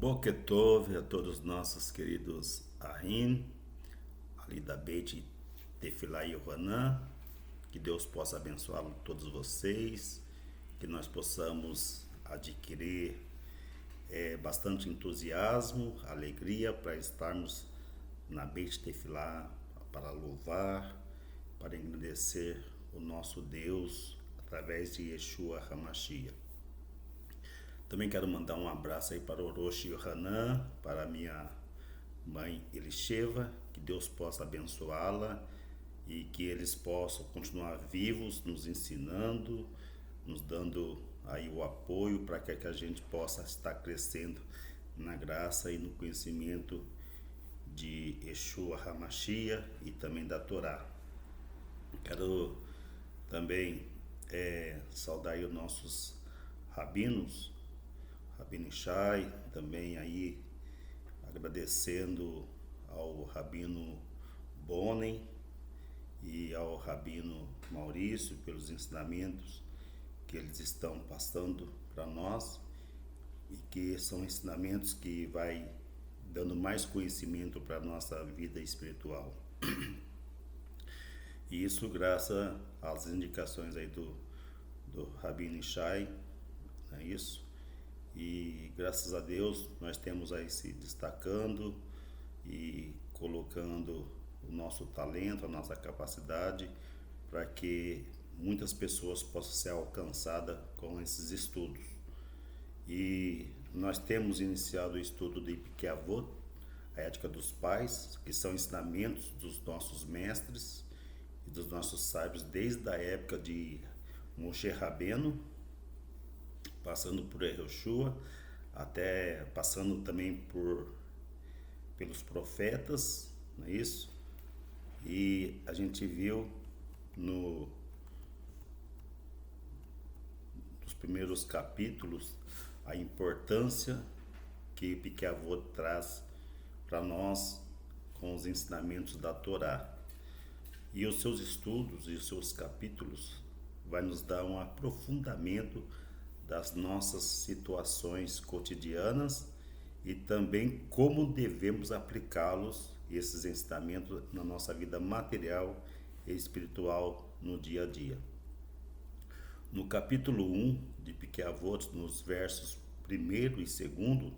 Boker Tov a todos os nossos queridos Ahim, ali da Beit Tefilá e Yohanan, que Deus possa abençoar todos vocês, que nós possamos adquirir bastante entusiasmo, alegria para estarmos na Beit Tefilá, para louvar, para engrandecer o nosso Deus através de Yeshua HaMashiach. Também quero mandar um abraço aí para o Rosh Yohanan, para minha mãe Elisheva, que Deus possa abençoá-la e que eles possam continuar vivos, nos ensinando, nos dando aí o apoio para que a gente possa estar crescendo na graça e no conhecimento de Yeshua HaMashiach e também da Torá. Quero também saudar aí os nossos rabinos, Rabino Ishai, também aí agradecendo ao Rabino Bonen e ao Rabino Maurício pelos ensinamentos que eles estão passando para nós e que são ensinamentos que vai dando mais conhecimento para a nossa vida espiritual. E isso graças às indicações aí do Rabino Ishai, não é isso? E graças a Deus nós temos aí se destacando e colocando o nosso talento, a nossa capacidade para que muitas pessoas possam ser alcançadas com esses estudos. E nós temos iniciado o estudo de Pirkei Avot, a ética dos pais, que são ensinamentos dos nossos mestres e dos nossos sábios desde a época de Moshe Rabbeinu, passando por Yehoshua, até passando também pelos profetas, não é isso? E a gente viu nos primeiros capítulos a importância que Pirkei Avot traz para nós com os ensinamentos da Torá. E os seus estudos e os seus capítulos vai nos dar um aprofundamento das nossas situações cotidianas e também como devemos aplicá-los, esses ensinamentos, na nossa vida material e espiritual no dia a dia. No capítulo 1 de Pirkei Avot, nos versos 1º e 2º,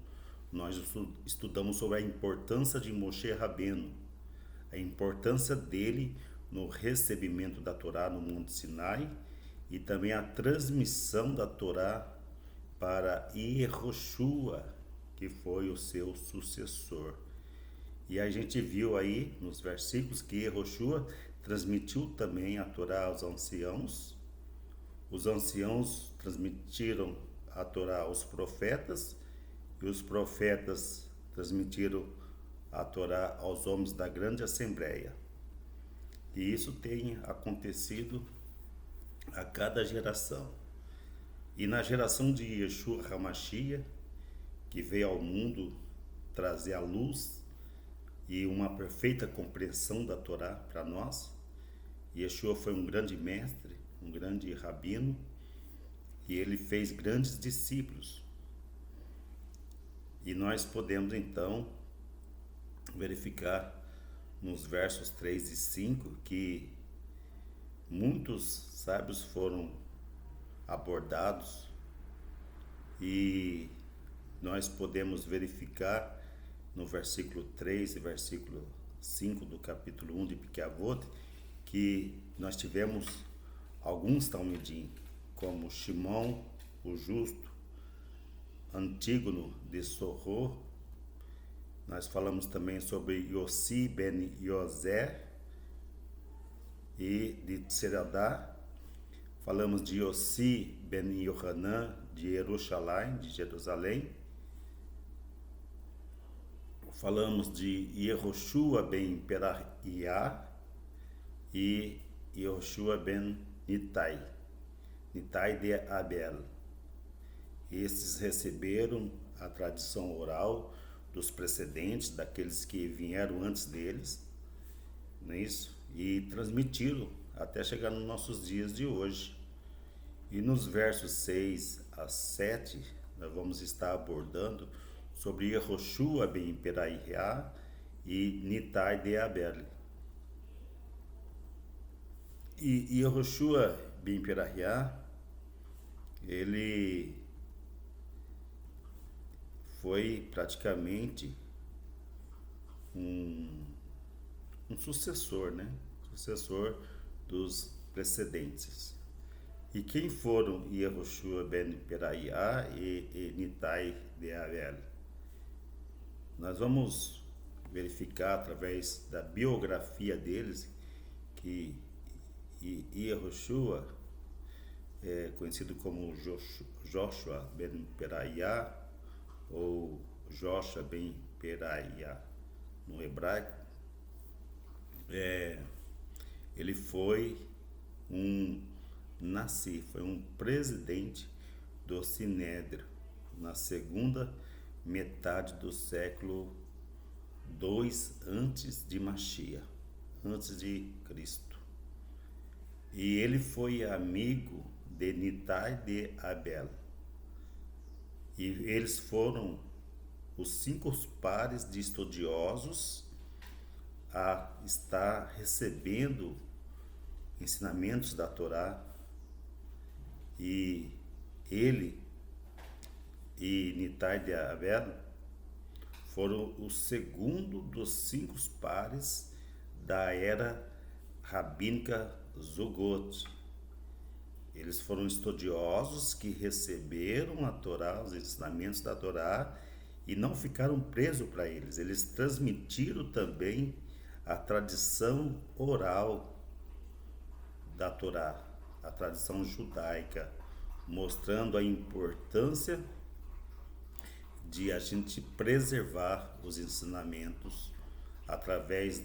nós estudamos sobre a importância de Moshe Rabbeinu, a importância dele no recebimento da Torá no Monte Sinai e também a transmissão da Torá para Yehoshua, que foi o seu sucessor. E a gente viu aí nos versículos que Yehoshua transmitiu também a Torá aos anciãos. Os anciãos transmitiram a Torá aos profetas e os profetas transmitiram a Torá aos homens da grande assembleia. E isso tem acontecido a cada geração. E na geração de Yeshua HaMashiach, que veio ao mundo trazer a luz e uma perfeita compreensão da Torá para nós, Yeshua foi um grande mestre, um grande rabino, e ele fez grandes discípulos. E nós podemos então verificar nos versos 3 e 5 que muitos sábios foram abordados e nós podemos verificar no versículo 3 e versículo 5 do capítulo 1 de Pirkei Avot que nós tivemos alguns talmidim, como Shimon, o justo, Antígono de Sorro. Nós falamos também sobre Yossi ben Yosé e de Tseradá. Falamos de Yossi ben Yohanan de Jerusalém. Falamos de Yehoshua ben Perahiah e Yehoshua ben Nitai de Abel. Esses receberam a tradição oral dos precedentes, daqueles que vieram antes deles, não é isso? E transmitiram até chegar nos nossos dias de hoje. E nos versos 6 a 7, nós vamos estar abordando sobre Yehoshua ben Peraiah e Nitai de Abel. E Yehoshua ben Peraiah, ele foi praticamente um sucessor, né? Sucessor dos precedentes. E quem foram Yehoshua ben Peraiah e Nitai de Abel? Nós vamos verificar através da biografia deles que Yehoshua, conhecido como Joshua ben Peraiah ou Joshua ben Peraiah no hebraico, ele foi foi um presidente do Sinédrio na segunda metade do século II antes de Mashiach, antes de Cristo. E ele foi amigo de Nitai de Abel. E eles foram os 5 pares de estudiosos a estar recebendo ensinamentos da Torá, e ele e Nitai de Abel foram o segundo dos 5 pares da era rabínica Zugot. Eles foram estudiosos que receberam a Torá, os ensinamentos da Torá, e não ficaram presos para eles. Eles transmitiram também a tradição oral da Torá, a tradição judaica, mostrando a importância de a gente preservar os ensinamentos através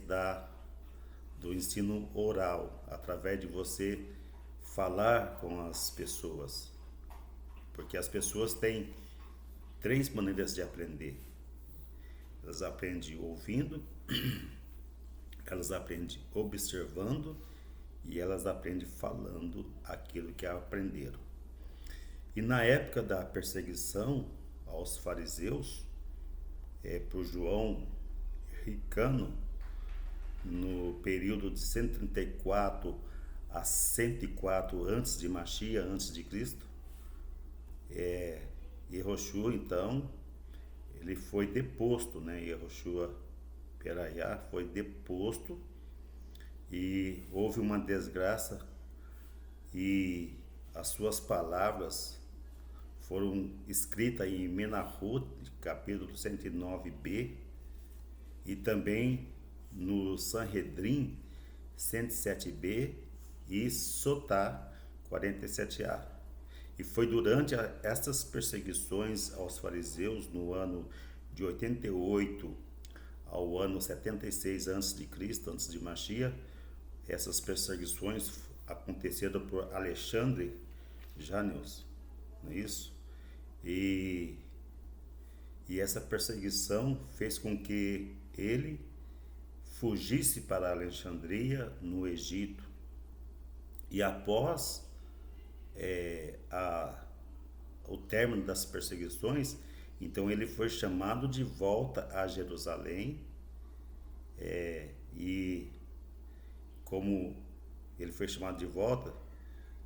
do ensino oral, através de você falar com as pessoas, porque as pessoas têm 3 maneiras de aprender. Elas aprendem ouvindo, elas aprendem observando e elas aprendem falando aquilo que aprenderam. E na época da perseguição aos fariseus, por João Ricano, no período de 134 a 104 antes de Mashiach, antes de Cristo, Yehoshua, então, ele foi deposto, né? Yehoshua Peraiah foi deposto e houve uma desgraça, e as suas palavras foram escritas em Menahut, capítulo 109b, e também no Sanhedrin 107b e Sotá 47a. E foi durante essas perseguições aos fariseus no ano de 88 ao ano 76 a.C., antes de Mashiach. Essas perseguições aconteceram por Alexandre Jânios, não é isso? E essa perseguição fez com que ele fugisse para Alexandria, no Egito. E após o término das perseguições, então ele foi chamado de volta a Jerusalém, e como ele foi chamado de volta,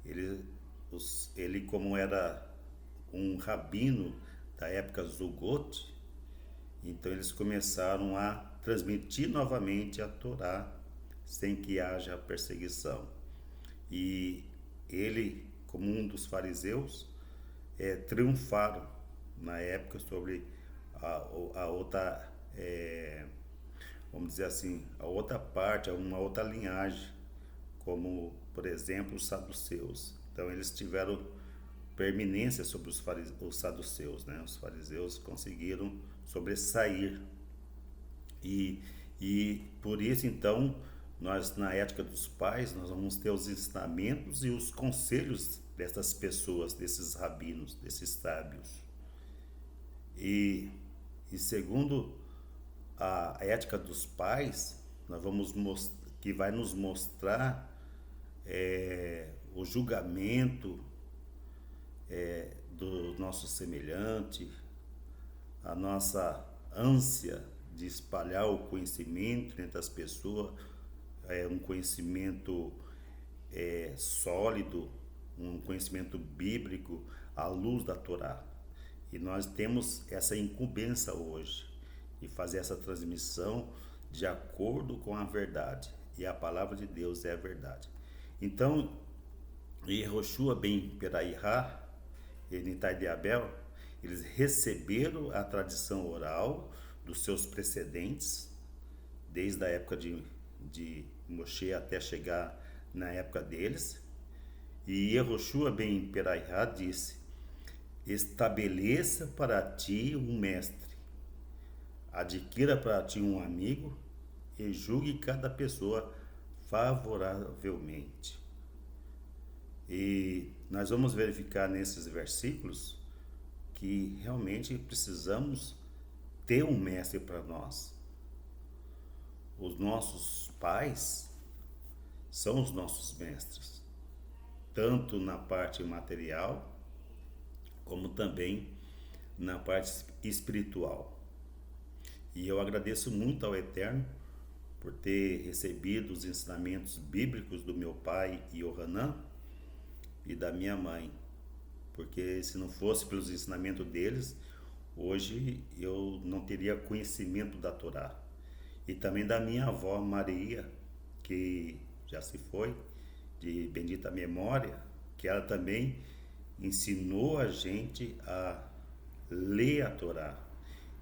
ele como era um rabino da época Zugot, então eles começaram a transmitir novamente a Torá sem que haja perseguição. E ele, como um dos fariseus, triunfaram na época sobre a outra, vamos dizer assim, a outra parte, uma outra linhagem, como, por exemplo, os saduceus. Então eles tiveram preeminência sobre os saduceus, né? Os fariseus conseguiram sobressair, e por isso, então, nós, na ética dos pais, nós vamos ter os ensinamentos e os conselhos dessas pessoas, desses rabinos, desses sábios. E segundo a ética dos pais, nós vamos que vai nos mostrar o julgamento do nosso semelhante, a nossa ânsia de espalhar o conhecimento entre as pessoas, um conhecimento sólido, um conhecimento bíblico à luz da Torá. E nós temos essa incumbência hoje de fazer essa transmissão de acordo com a verdade. E a palavra de Deus é a verdade. Então, Yehoshua ben Perahia e Nitai de Abel, eles receberam a tradição oral dos seus precedentes, desde a época de Moshe até chegar na época deles. E Yehoshua ben Perahia disse: estabeleça para ti um mestre, adquira para ti um amigo e julgue cada pessoa favoravelmente. E nós vamos verificar nesses versículos que realmente precisamos ter um mestre para nós. Os nossos pais são os nossos mestres, tanto na parte material como também na parte espiritual. E eu agradeço muito ao Eterno por ter recebido os ensinamentos bíblicos do meu pai Yohanan e da minha mãe, porque se não fosse pelos ensinamentos deles, hoje eu não teria conhecimento da Torá. E também da minha avó Maria, que já se foi, de bendita memória, que ela também ensinou a gente a ler a Torá,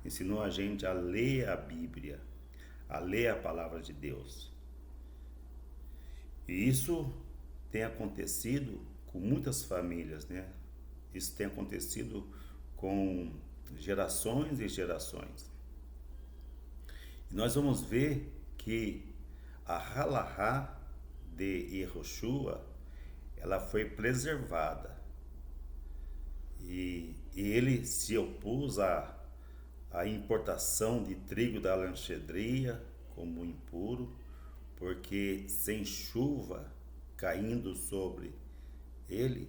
ensinou a gente a ler a Bíblia, a ler a palavra de Deus. E isso tem acontecido com muitas famílias, né? Isso tem acontecido com gerações e gerações. E nós vamos ver que a halahá de Yehoshua, ela foi preservada. E ele se opôs à importação de trigo da Alexandria como impuro, porque sem chuva caindo sobre ele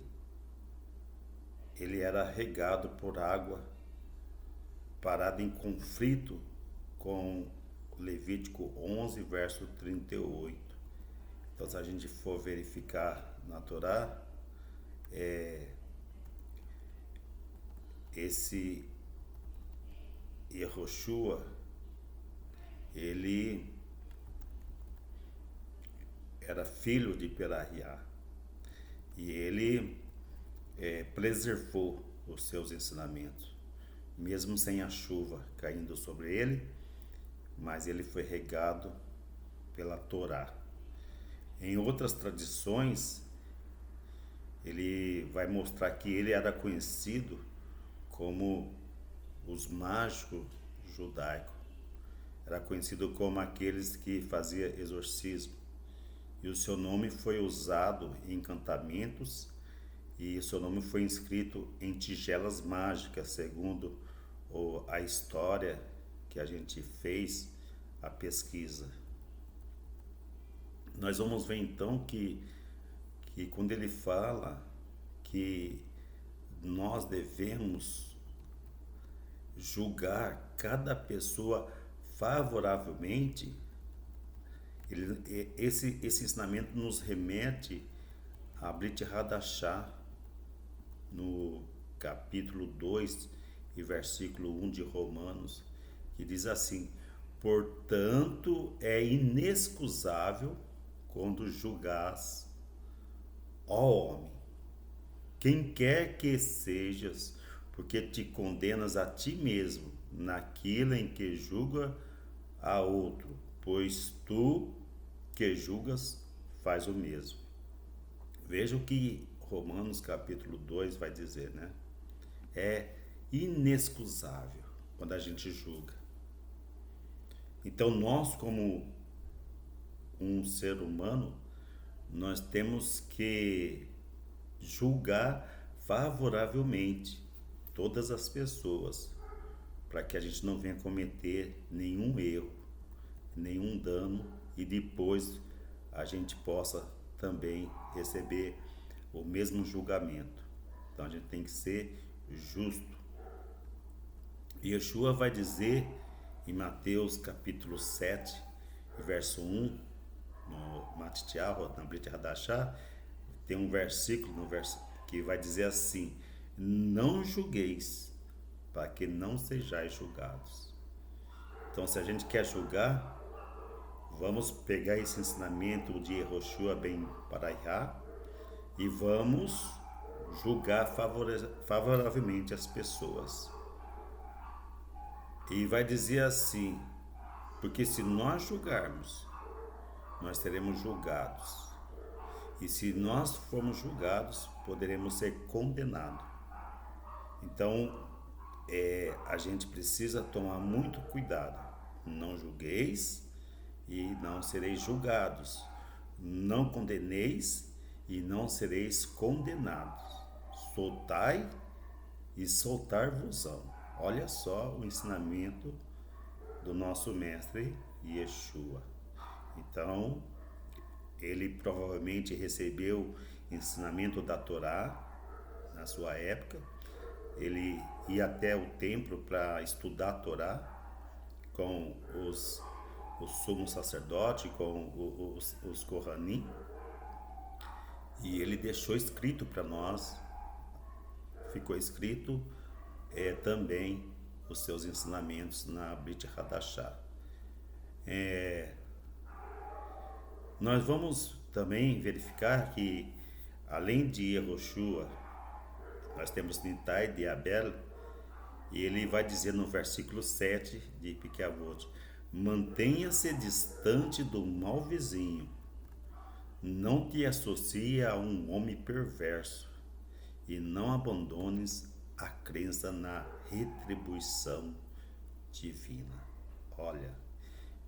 era regado por água, parado em conflito com Levítico 11, verso 38. Então, se a gente for verificar na Torá, esse Yehoshua, ele era filho de Perahia e ele preservou os seus ensinamentos, mesmo sem a chuva caindo sobre ele, mas ele foi regado pela Torá. Em outras tradições, ele vai mostrar que ele era conhecido como os mágicos judaicos, era conhecido como aqueles que faziam exorcismo, e o seu nome foi usado em encantamentos, e o seu nome foi inscrito em tigelas mágicas, segundo a história que a gente fez a pesquisa. Nós vamos ver então que quando ele fala que nós devemos julgar cada pessoa favoravelmente, esse ensinamento nos remete a Brit Hadashah, no capítulo 2 e versículo 1 de Romanos, que diz assim: portanto é inexcusável quando julgais, ó homem, quem quer que sejas, porque te condenas a ti mesmo naquilo em que julga a outro, pois tu que julgas faz o mesmo. Veja o que Romanos capítulo 2 vai dizer, né? É inexcusável quando a gente julga. Então nós, como um ser humano, nós temos que julgar favoravelmente todas as pessoas, para que a gente não venha cometer nenhum erro, nenhum dano, e depois a gente possa também receber o mesmo julgamento. Então a gente tem que ser justo. Yeshua vai dizer em Mateus capítulo 7, verso 1, no Matitiah, na Brit Hadashah, tem um versículo que vai dizer assim: não julgueis, para que não sejais julgados. Então, se a gente quer julgar, vamos pegar esse ensinamento de Yehoshua ben Paraiá e vamos julgar favoravelmente as pessoas. E vai dizer assim: porque se nós julgarmos, nós seremos julgados. E se nós formos julgados, poderemos ser condenados. Então, a gente precisa tomar muito cuidado. Não julgueis e não sereis julgados. Não condeneis e não sereis condenados. Soltai e soltar-vos-ão. Olha só o ensinamento do nosso mestre Yeshua. Então, ele provavelmente recebeu ensinamento da Torá na sua época. Ele ia até o templo para estudar a Torá com os sumos sacerdotes, com os Kohanim. E ele deixou escrito para nós, ficou escrito também os seus ensinamentos na Brit Hadashah. Nós vamos também verificar que, além de Yehoshua, nós temos Nitai de Abel, e ele vai dizer no versículo 7 de Pirkei Avot: mantenha-se distante do mau vizinho, não te associe a um homem perverso, e não abandones a crença na retribuição divina. Olha,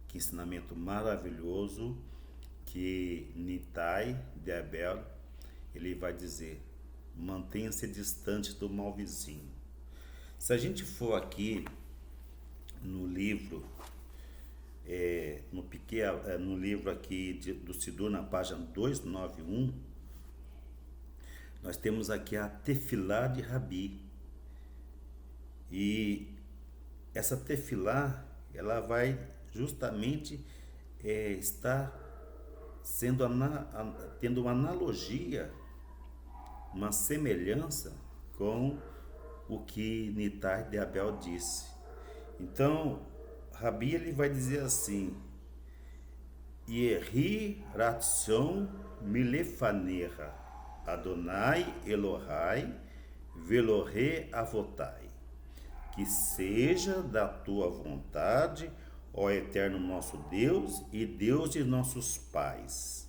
que ensinamento maravilhoso que Nitai de Abel, ele vai dizer: mantenha-se distante do mau vizinho. Se a gente for aqui no livro, no livro aqui do Sidur, na página 291, nós temos aqui a Tefilá de Rabi. E essa Tefilá, ela vai justamente estar tendo uma analogia, uma semelhança com o que Nitai de Abel disse. Então, Rabi, ele vai dizer assim: Yehi Ratson Milefaneha Adonai Elohai Velorre Avotai, que seja da tua vontade, ó eterno nosso Deus e Deus de nossos pais.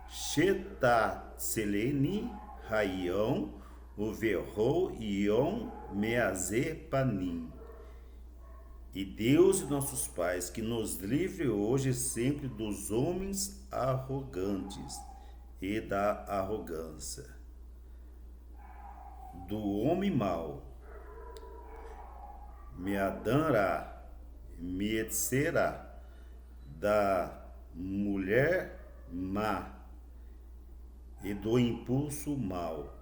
Shetatseleni Hayom Uverro Yom Meaze Panim. E Deus de nossos pais, que nos livre hoje sempre dos homens arrogantes e da arrogância, do homem mau, Meadanra, Mietzera, da mulher má e do impulso mau,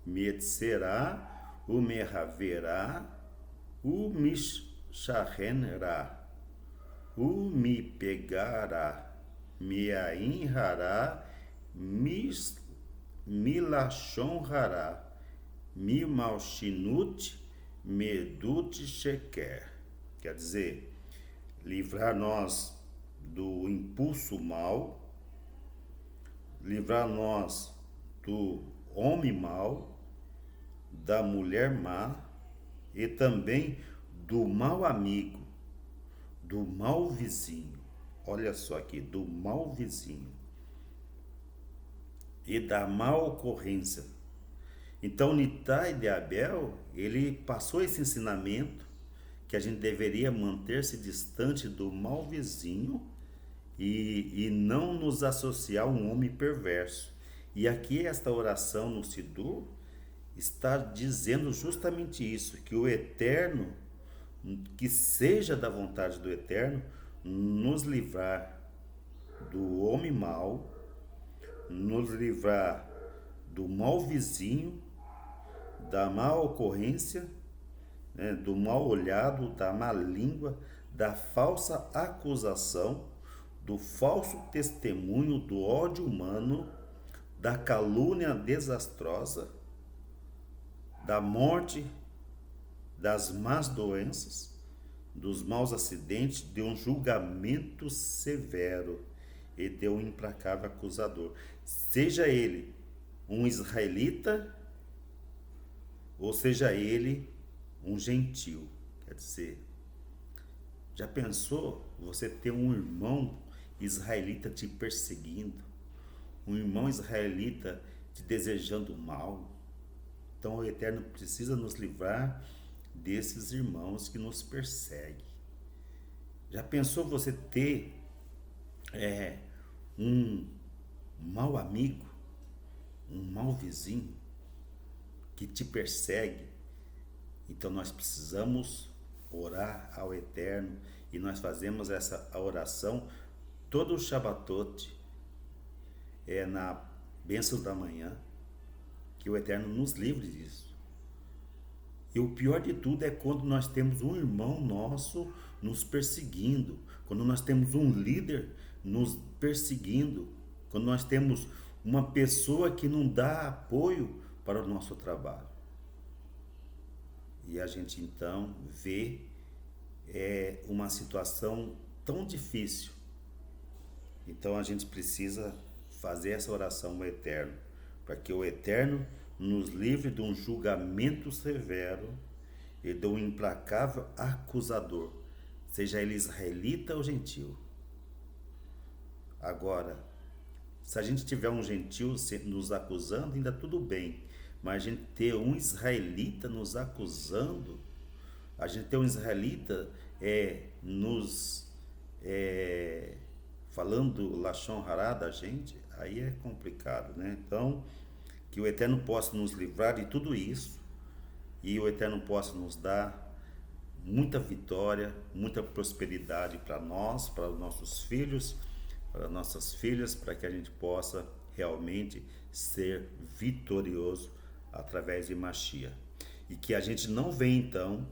Mietzera, o Mehaverá, o Misharenra, o me pegará, me ainrará, milachonrará, me malchinut, medut sheker. Quer dizer, livrar nós do impulso mal, livrar nós do homem mau, da mulher má e também do mau amigo, do mau vizinho. Olha só aqui, do mau vizinho e da má ocorrência. Então, Nitai de Abel, ele passou esse ensinamento que a gente deveria manter-se distante do mau vizinho e não nos associar a um homem perverso. E aqui esta oração no Sidur está dizendo justamente isso, que o Eterno, que seja da vontade do Eterno, nos livrar do homem mau, nos livrar do mau vizinho, da má ocorrência né, do mal olhado, da má língua, da falsa acusação, do falso testemunho, do ódio humano, da calúnia desastrosa, da morte, das más doenças, dos maus acidentes, de um julgamento severo e de um implacável acusador. Seja ele um israelita ou seja ele um gentil. Quer dizer, já pensou você ter um irmão israelita te perseguindo? Um irmão israelita te desejando mal? Então o Eterno precisa nos livrar desses irmãos que nos perseguem. Já pensou você ter um mau amigo, um mau vizinho que te persegue? Então nós precisamos orar ao Eterno, e nós fazemos essa oração todo o Shabatot, na bênção da manhã, que o Eterno nos livre disso. E o pior de tudo é quando nós temos um irmão nosso nos perseguindo, quando nós temos um líder nos perseguindo, quando nós temos uma pessoa que não dá apoio para o nosso trabalho. E a gente então vê uma situação tão difícil. Então a gente precisa fazer essa oração ao Eterno, para que o Eterno nos livre de um julgamento severo e de um implacável acusador, seja ele israelita ou gentil. Agora, se a gente tiver um gentil nos acusando, ainda tudo bem, mas a gente ter um israelita nos acusando, a gente ter um israelita nos falando Lashon Hará da gente, aí é complicado, né? Então, que o Eterno possa nos livrar de tudo isso, e o Eterno possa nos dar muita vitória, muita prosperidade para nós, para os nossos filhos, para nossas filhas, para que a gente possa realmente ser vitorioso através de Mashiach. E que a gente não venha então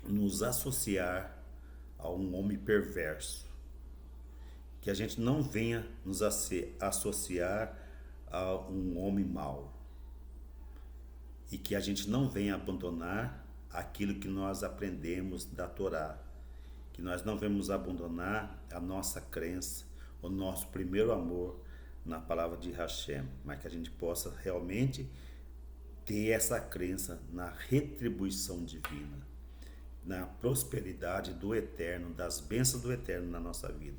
nos associar a um homem perverso. Que a gente não venha nos associar a um homem mau. E que a gente não venha abandonar aquilo que nós aprendemos da Torá. Que nós não venhamos abandonar a nossa crença, o nosso primeiro amor na palavra de Hashem, mas que a gente possa realmente ter essa crença na retribuição divina, na prosperidade do Eterno, das bênçãos do Eterno na nossa vida.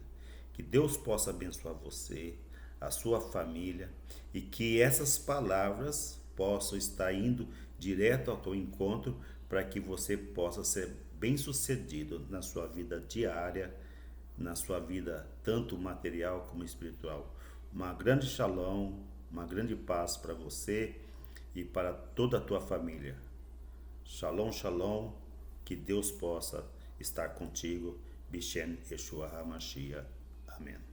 Que Deus possa abençoar você, a sua família, e que essas palavras possam estar indo direto ao teu encontro, para que você possa ser bem-sucedido na sua vida diária, na sua vida tanto material como espiritual. Uma grande shalom, uma grande paz para você e para toda a tua família. Shalom, shalom, que Deus possa estar contigo. Bishen Yeshua HaMashiach. Amém.